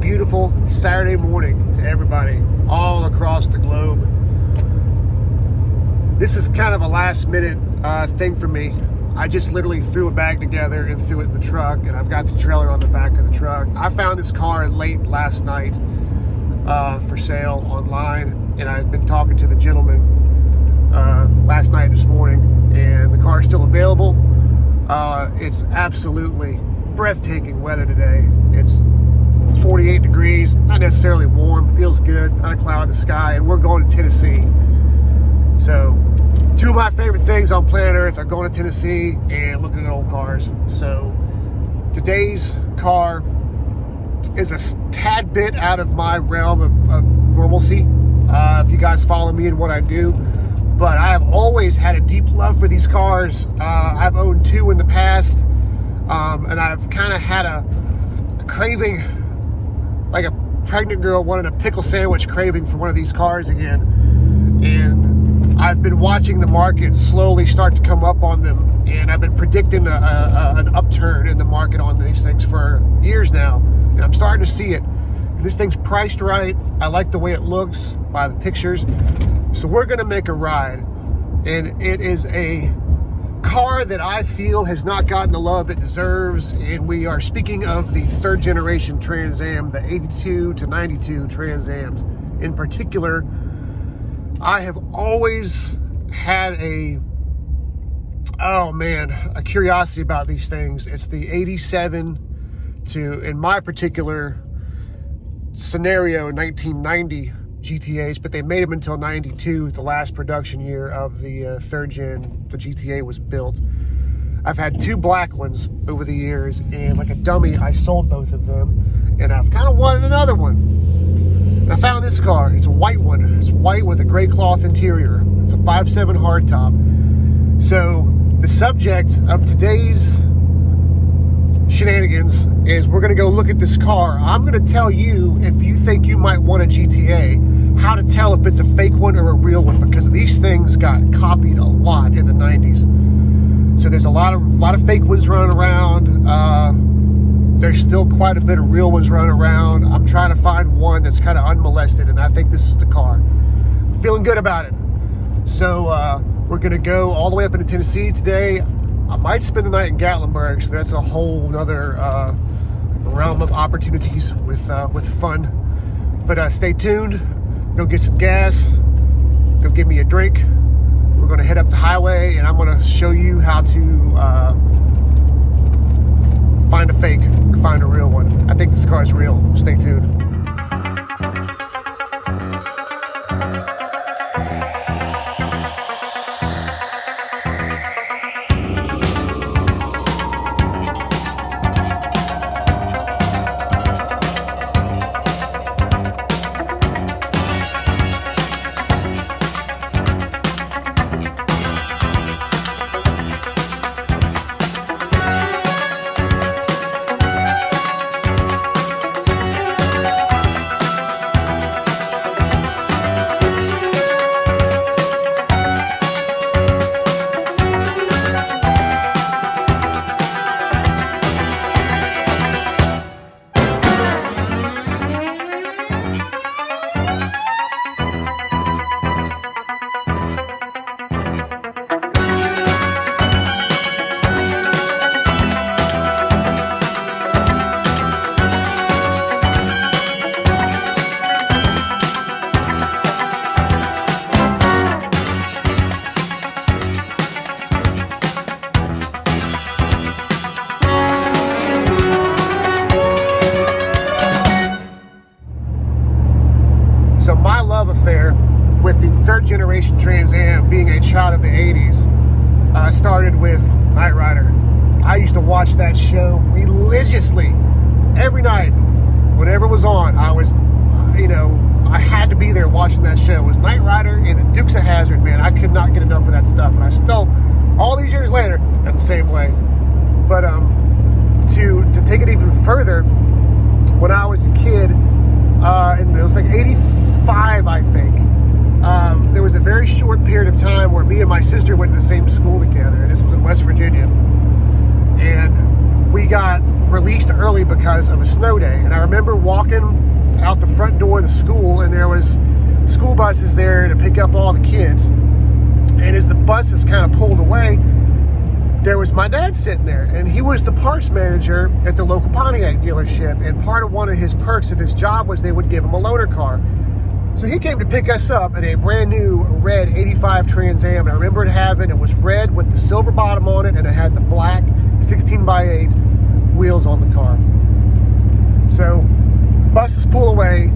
beautiful Saturday morning to everybody all across the globe. This is kind of a last minute thing for me. I just literally threw a bag together and threw it in the truck, and I've got the trailer on the back of the truck. I found this car late last night for sale online, and I've been talking to the gentleman last night and this morning, and the car is still available. It's absolutely breathtaking weather today. It's 48 degrees, not necessarily warm, feels good, not a cloud in the sky, and we're going to Tennessee. So, two of my favorite things on planet Earth are going to Tennessee and looking at old cars. So, today's car is a tad bit out of my realm of normalcy, if you guys follow me and what I do. But I have always had a deep love for these cars. I've owned two in the past, and I've kind of had a craving, like a pregnant girl wanting a pickle sandwich craving for one of these cars again. And I've been watching the market slowly start to come up on them, and I've been predicting an upturn in the market on these things for years now, and I'm starting to see it. And this thing's priced right. I like the way it looks by the pictures. So we're gonna make a ride, and it is a car that I feel has not gotten the love it deserves, and we are speaking of the third generation Trans Am, the 82 to 92 Trans Ams. In particular, I have always had a curiosity about these things. It's the 87 to, in my particular scenario, 1990 GTAs, but they made them until 92, the last production year of the third gen the GTA was built. I've had two black ones over the years, and like a dummy, I sold both of them, and I've kind of wanted another one. And I found this car. It's a white one. It's white with a gray cloth interior. It's a 5.7 hardtop. So the subject of today's shenanigans is we're going to go look at this car. I'm going to tell you, if you think you might want a GTA, how to tell if it's a fake one or a real one, because these things got copied a lot in the 90s. So there's a lot of fake ones running around. There's still quite a bit of real ones running around. I'm trying to find one that's kind of unmolested, and I think this is the car. I'm feeling good about it. So we're going to go all the way up into Tennessee today. I might spend the night in Gatlinburg, so that's a whole other realm of opportunities with fun. But stay tuned. Go get some gas. Go get me a drink. We're going to head up the highway, and I'm going to show you how to find a fake or find a real one. I think this car is real. Stay tuned. So my love affair with the third generation Trans Am, being a child of the 80s, started with Knight Rider. I used to watch that show religiously every night. Whenever it was on, I was, I had to be there watching that show. It was Knight Rider and the Dukes of Hazzard, man. I could not get enough of that stuff. And I still, all these years later, I'm the same way. But to take it even further, when I was a kid, and it was like 85, I think, there was a very short period of time where me and my sister went to the same school together, and this was in West Virginia, and we got released early because of a snow day. And I remember walking out the front door of the school, and there was school buses there to pick up all the kids. And as the buses kind of pulled away, there was my dad sitting there, and he was the parts manager at the local Pontiac dealership. And part of one of his perks of his job was they would give him a loaner car. So he came to pick us up in a brand new red 85 Trans Am. And I remember it was red with the silver bottom on it, and it had the black 16x8 wheels on the car. So buses pull away,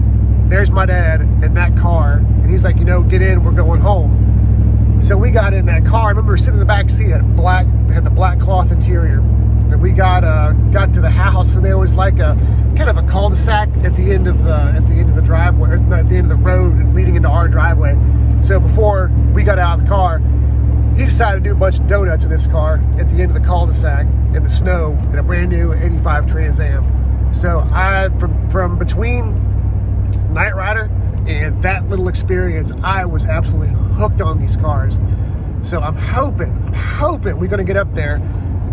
there's my dad in that car, and he's like, get in, we're going home. So we got in that car. I remember sitting in the back seat, had the black cloth interior. And we got to the house, and there was like a kind of a cul-de-sac at the end of the driveway, or at the end of the road leading into our driveway. So before we got out of the car, he decided to do a bunch of donuts in this car at the end of the cul-de-sac in the snow in a brand new 85 Trans Am. So from between Knight Rider and that little experience, I was absolutely hooked on these cars. So I'm hoping we're going to get up there,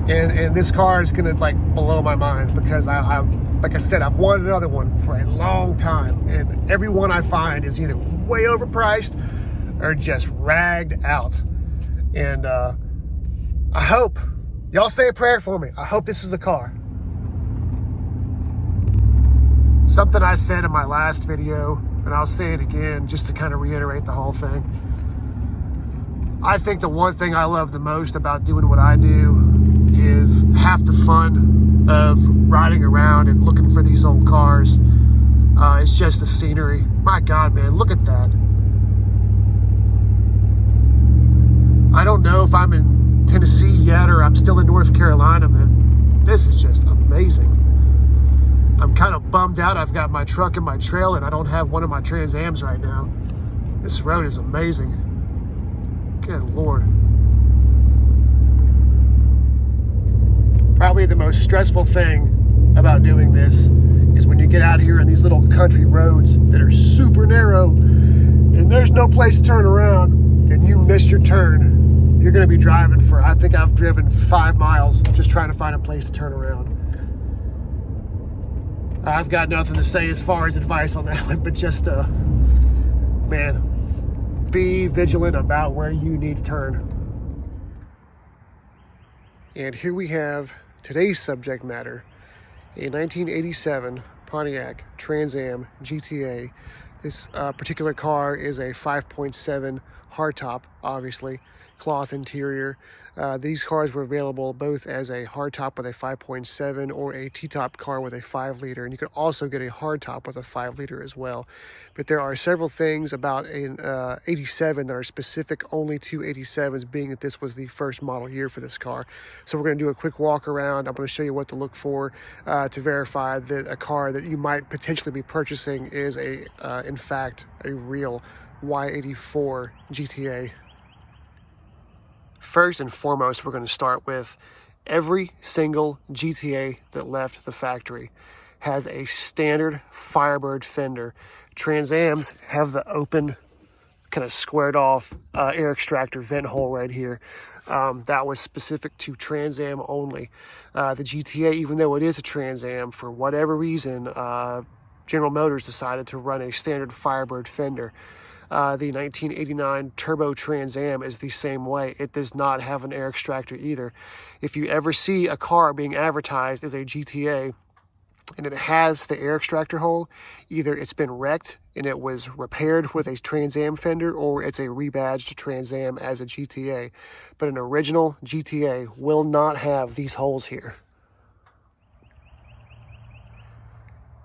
and this car is going to like blow my mind, because I like I said, I've wanted another one for a long time, and every one I find is either way overpriced or just ragged out. And I hope y'all say a prayer for me. I hope this is the car. Something I said in my last video, and I'll say it again just to kind of reiterate the whole thing. I think the one thing I love the most about doing what I do is half the fun of riding around and looking for these old cars. It's just the scenery. My God, man, look at that. I don't know if I'm in Tennessee yet or I'm still in North Carolina, man. This is just amazing. I'm kind of bummed out. I've got my truck and my trailer, and I don't have one of my Trans Ams right now. This road is amazing. Good Lord. Probably the most stressful thing about doing this is when you get out here on these little country roads that are super narrow, and there's no place to turn around, and you missed your turn. You're going to be driving for, I think I've driven 5 miles just trying to find a place to turn around. I've got nothing to say as far as advice on that one, but just, man, be vigilant about where you need to turn. And here we have today's subject matter, a 1987 Pontiac Trans Am GTA. This particular car is a 5.7 hardtop, obviously, cloth interior. These cars were available both as a hardtop with a 5.7 or a T-top car with a 5-liter, and you could also get a hardtop with a 5-liter as well. But there are several things about an 87 that are specific only to 87s, being that this was the first model year for this car. So we're going to do a quick walk around. I'm going to show you what to look for to verify that a car that you might potentially be purchasing is in fact a real Y84 GTA. First and foremost, we're going to start with every single GTA that left the factory has a standard Firebird fender. Trans Ams have the open, kind of squared off air extractor vent hole right here. That was specific to Trans Am only. The GTA, even though it is a Trans Am, for whatever reason, General Motors decided to run a standard Firebird fender. The 1989 Turbo Trans Am is the same way. It does not have an air extractor either. If you ever see a car being advertised as a GTA and it has the air extractor hole, either it's been wrecked and it was repaired with a Trans Am fender, or it's a rebadged Trans Am as a GTA. But an original GTA will not have these holes here.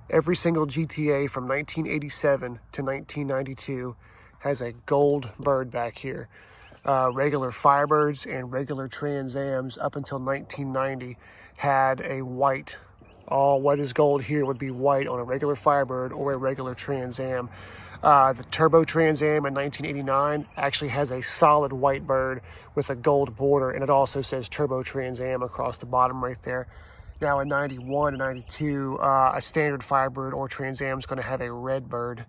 Every single GTA from 1987 to 1992 has a gold bird back here. Regular Firebirds and regular Trans Ams up until 1990 had a white. All what is gold here would be white on a regular Firebird or a regular Trans Am. The Turbo Trans Am in 1989 actually has a solid white bird with a gold border, and it also says Turbo Trans Am across the bottom right there. Now in 91 and 92, a standard Firebird or Trans Am is going to have a red bird,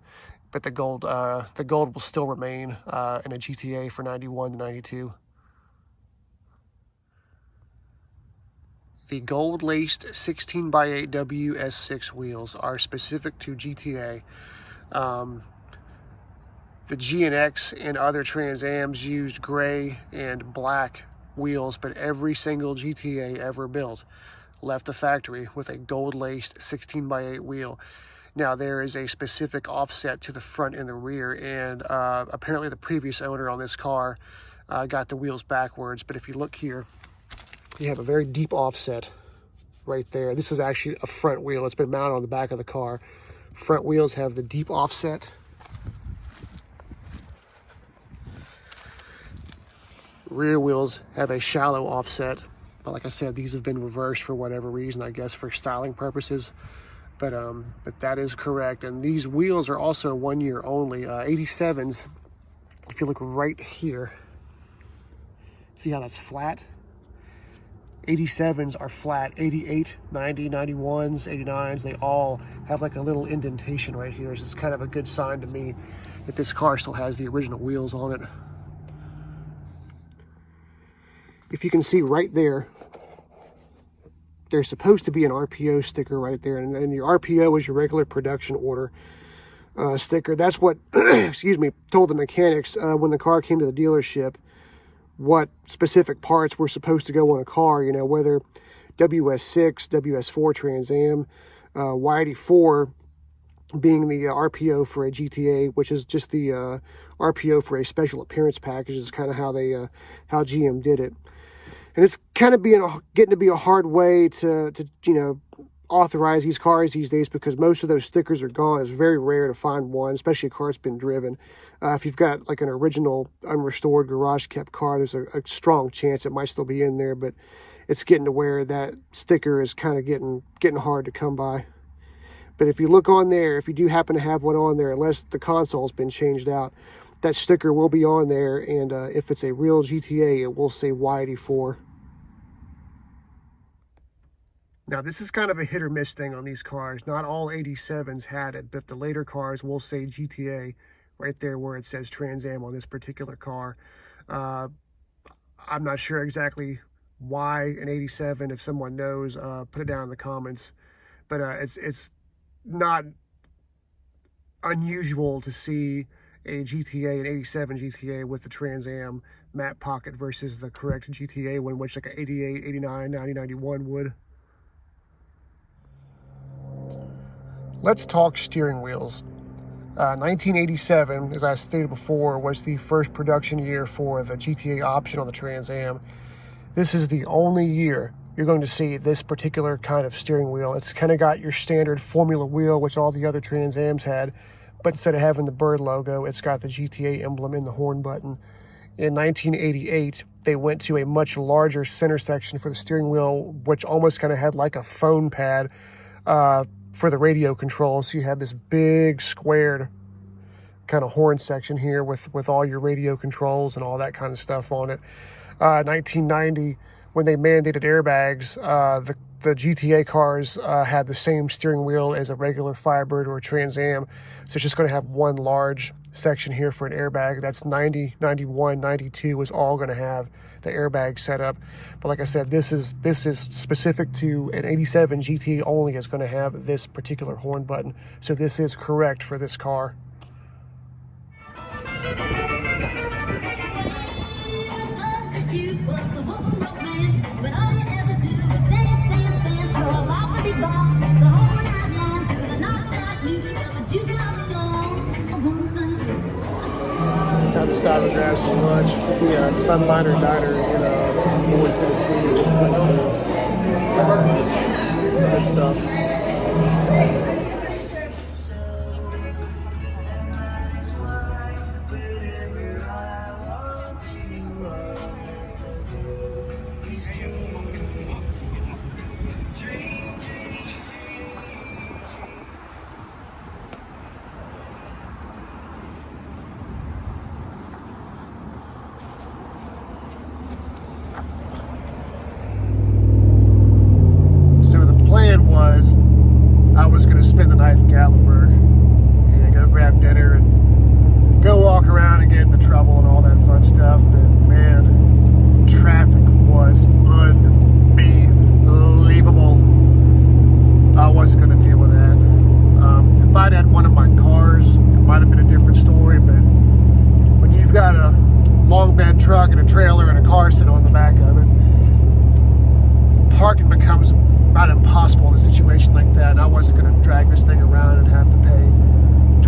but the gold will still remain in a GTA for 91 to 92. The gold-laced 16x8 WS6 wheels are specific to GTA. The GNX and other Trans Ams used gray and black wheels, but every single GTA ever built left the factory with a gold-laced 16x8 wheel. Now, there is a specific offset to the front and the rear, and apparently the previous owner on this car got the wheels backwards. But if you look here, you have a very deep offset right there. This is actually a front wheel. It's been mounted on the back of the car. Front wheels have the deep offset. Rear wheels have a shallow offset. But like I said, these have been reversed for whatever reason, I guess for styling purposes. But that is correct. And these wheels are also 1 year only. 87s, if you look right here, see how that's flat? 87s are flat. 88, 90, 91s, 89s, they all have like a little indentation right here. So it's kind of a good sign to me that this car still has the original wheels on it. If you can see right there, there's supposed to be an RPO sticker right there, and your RPO is your regular production order sticker. That's what, excuse me, told the mechanics when the car came to the dealership what specific parts were supposed to go on a car, you know, whether WS6, WS4 Trans Am, Y84 being the RPO for a GTA, which is just the RPO for a special appearance package, is kind of how they how GM did it. And it's kind of getting to be a hard way to you know, authorize these cars these days, because most of those stickers are gone. It's very rare to find one, especially a car that's been driven. If you've got like an original unrestored garage kept car, there's a strong chance it might still be in there, but it's getting to where that sticker is kind of getting hard to come by. But if you look on there, if you do happen to have one on there, unless the console's been changed out, that sticker will be on there, and if it's a real GTA, it will say Y84. Now, this is kind of a hit or miss thing on these cars. Not all 87s had it, but the later cars will say GTA right there where it says Trans Am on this particular car. I'm not sure exactly why an 87, if someone knows, put it down in the comments. But it's not unusual to see a GTA, an 87 GTA with the Trans Am matte pocket versus the correct GTA one, which like an 88, 89, 90, 91 would. Let's talk steering wheels. 1987, as I stated before, was the first production year for the GTA option on the Trans Am. This is the only year you're going to see this particular kind of steering wheel. It's kind of got your standard formula wheel, which all the other Trans Ams had, but instead of having the bird logo, it's got the GTA emblem in the horn button. In 1988, they went to a much larger center section for the steering wheel, which almost kind of had like a phone pad for the radio control. So you had this big squared kind of horn section here with all your radio controls and all that kind of stuff on it. 1990, when they mandated airbags, the GTA cars had the same steering wheel as a regular Firebird or a Trans Am. So it's just going to have one large section here for an airbag. That's 90, 91, 92 is all going to have the airbag setup. But like I said, this is specific to an 87 GT only is going to have this particular horn button. So this is correct for this car. Time to stop and grab some lunch at the Sunliner Diner in Ford, Tennessee. This place is good stuff. I was going to had one of my cars, it might have been a different story, but when you've got a long bed truck and a trailer and a car sitting on the back of it, parking becomes about impossible in a situation like that, and I wasn't going to drag this thing around and have to pay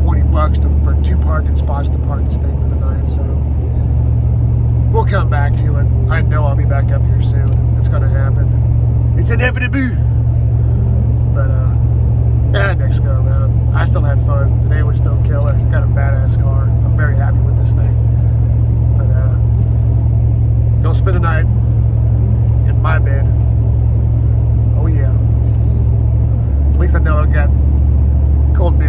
$20 for 2 parking spots to park this thing for the night. So we'll come back to it. I know I'll be back up here soon. It's going to happen. It's inevitable. But next go around, I still had fun. Today was still killer. Got a badass car. I'm very happy with this thing. But gonna spend the night in my bed. Oh yeah. At least I know I got cold beer